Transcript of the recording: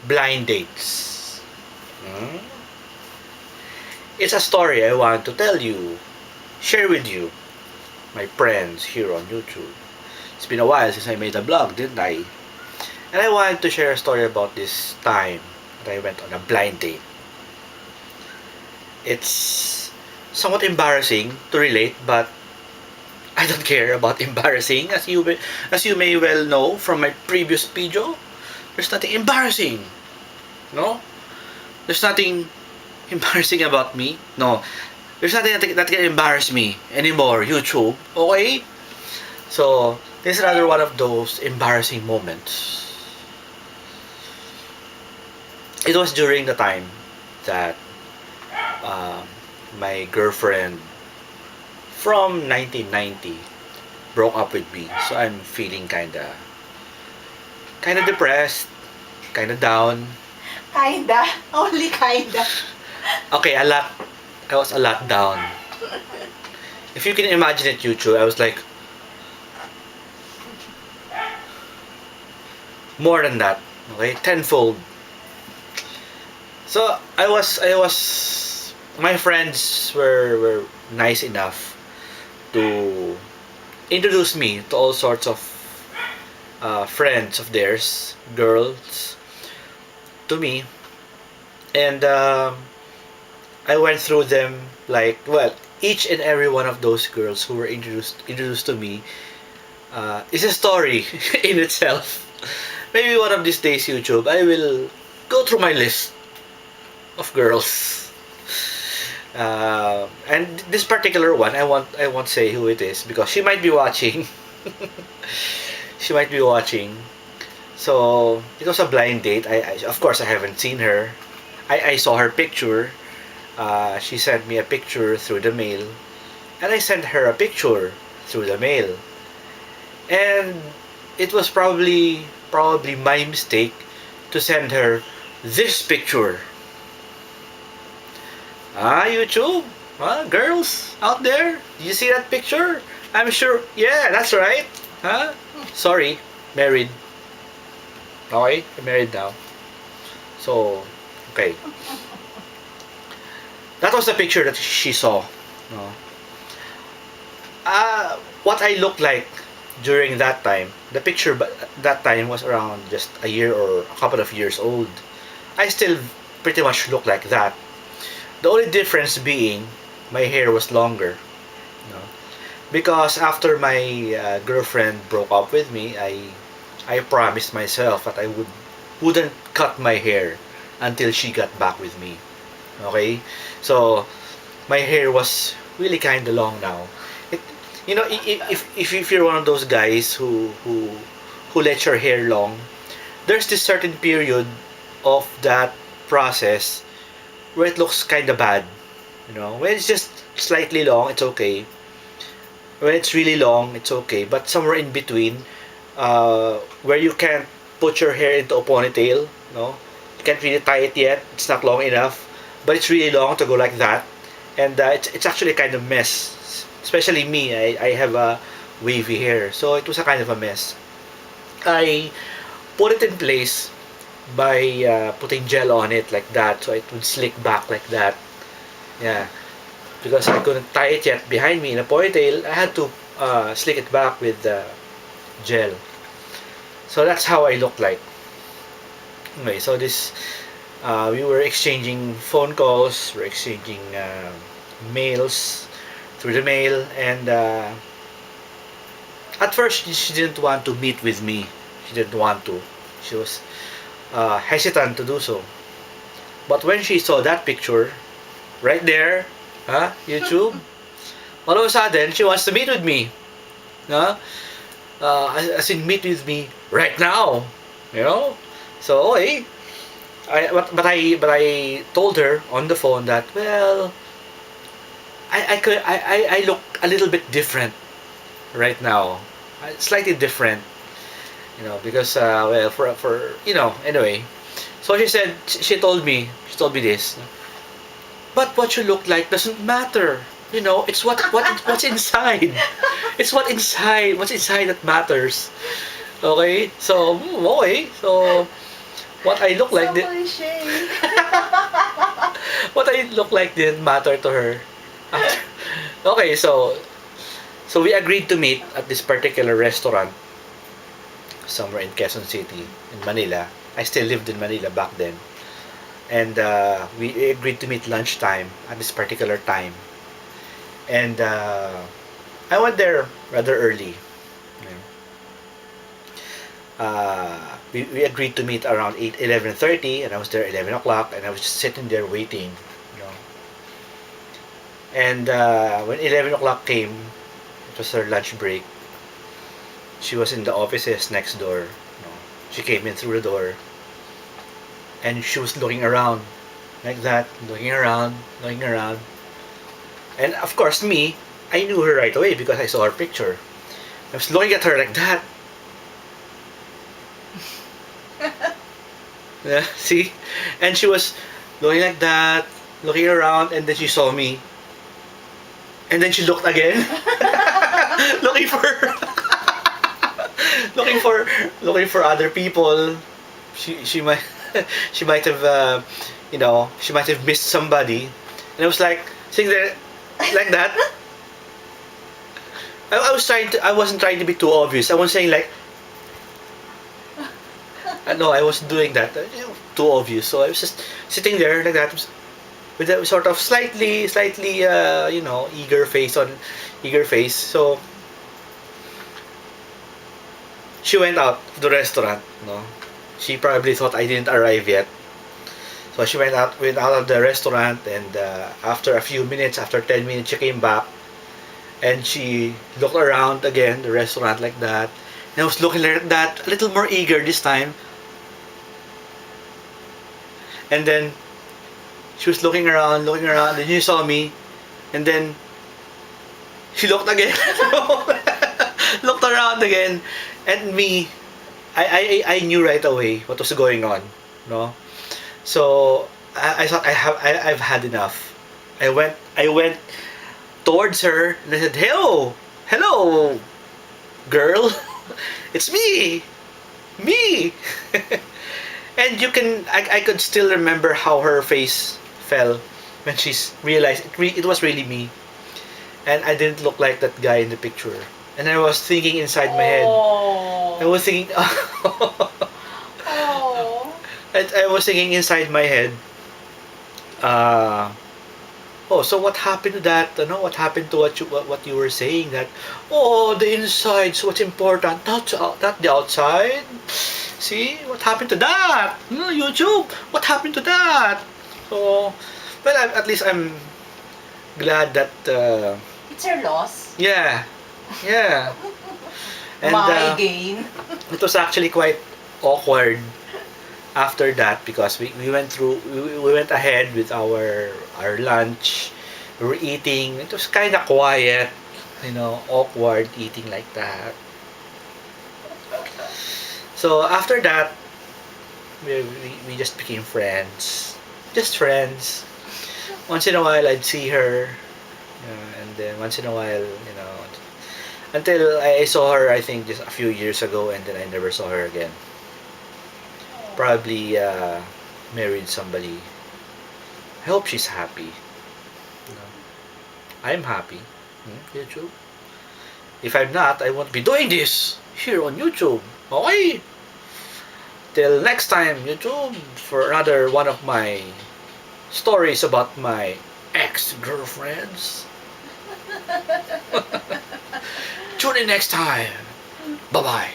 blind dates. Hmm? It's a story I want to tell you, share with you, my friends here on YouTube. It's been a while since I made a vlog, didn't I? And I wanted to share a story about this time that I went on a blind date. It's somewhat embarrassing to relate, but I don't care about embarrassing. As you may well know from my previous video, there's nothing embarrassing. No? There's nothing embarrassing about me. No. There's nothing that can embarrass me anymore, YouTube. Okay? So, this is another one of those embarrassing moments. It was during the time that uh, my girlfriend from 1990 broke up with me. So I'm feeling kinda depressed, kinda down. Kinda. Only kinda. Okay, I was a lot down. If you can imagine it, YouTube, I was like more than that. Okay, tenfold. So I was my friends were nice enough to introduce me to all sorts of friends of theirs, girls, to me, and I went through them like, well, each and every one of those girls who were introduced to me is a story in itself. Maybe one of these days, YouTube, I will go through my list of girls. And this particular one, I won't say who it is because she might be watching. She might be watching. So it was a blind date. Of course I haven't seen her. I saw her picture. She sent me a picture through the mail, and I sent her a picture through the mail. And it was probably my mistake to send her this picture. YouTube, girls out there, you see that picture? I'm sure. Yeah, that's right. Huh? Sorry, married. Okay, I'm married now. So, okay. That was the picture that she saw. No. What I looked like during that time, the picture that time was around just a year or a couple of years old. I still pretty much look like that. The only difference being my hair was longer. You know? Because after my girlfriend broke up with me, I promised myself that I wouldn't cut my hair until she got back with me. Okay, so my hair was really kind of long now. It, if you're one of those guys who let your hair long, there's this certain period of that process where it looks kind of bad. When it's just slightly long, it's okay. When it's really long, it's okay. But somewhere in between, where you can't put your hair into a ponytail, you can't really tie it yet. It's not long enough, but it's really long to go like that, and it's actually kind of mess. Especially me, I have a wavy hair, so it was a kind of a mess. I put it in place by putting gel on it like that, so it would slick back like that. Yeah, because I couldn't tie it yet behind me in a ponytail, I had to slick it back with gel. So that's how I look like. Okay, so this we were exchanging phone calls, we're exchanging mails through the mail, and at first she didn't want to meet with me. She didn't want to. She was hesitant to do so. But when she saw that picture, right there, YouTube, all of a sudden she wants to meet with me. Huh? As in meet with me right now. So okay. But I told her on the phone that, well, I look a little bit different right now, slightly different, because well, for anyway. So she told me this, but what you look like doesn't matter. It's what's inside. It's what's inside that matters. Okay, so okay, so what I look like So cliche. what I look like didn't matter to her. After- okay, so we agreed to meet at this particular restaurant somewhere in Quezon City, in Manila. I still lived in Manila back then. And we agreed to meet lunchtime at this particular time. And I went there rather early. We agreed to meet around 11:30, and I was there 11 o'clock, and I was just sitting there waiting. You know. And when 11 o'clock came, it was her lunch break. She was in the offices next door. You know. She came in through the door, and she was looking around like that, looking around, looking around. And of course, me, I knew her right away because I saw her picture. I was looking at her like that. Yeah, see? And she was looking like that, looking around, and then she saw me. And then she looked again. looking for looking for looking for other people. She might she might have she might have missed somebody. And I was like sitting there like that. I wasn't trying to be too obvious. I was saying like no, I wasn't doing that. Too obvious. So I was just sitting there like that with a sort of slightly eager face. So she went out to the restaurant. No, she probably thought I didn't arrive yet. So she went out of the restaurant, and after a few minutes, after 10 minutes, she came back, and she looked around again the restaurant like that. And I was looking at that a little more eager this time. And then she was looking around, and she saw me, and then she looked again, looked around again, and me, I knew right away what was going on, no. So I thought I've had enough. I went towards her and I said, hello, girl, it's me. And I could still remember how her face fell when she realized it was really me. And I didn't look like that guy in the picture. And I was thinking inside my head. I was thinking, Oh. I was thinking inside my head, uh, oh, so what happened to that? What happened to what you were saying? That, oh, the inside's what's important, not the outside. See, what happened to that? YouTube, what happened to that? So, well, at least I'm glad that, It's her loss. yeah, yeah. And My gain. it was actually quite awkward after that because we went ahead with our lunch. We were eating. It was kind of quiet, awkward eating like that. So after that, we just became friends. Just friends. Once in a while, I'd see her, and then once in a while, until I saw her, I think just a few years ago, and then I never saw her again. Probably married somebody. I hope she's happy. I'm happy. YouTube. If I'm not, I won't be doing this here on YouTube. Okay? Till next time, YouTube, for another one of my stories about my ex-girlfriends. Tune in next time. Bye-bye.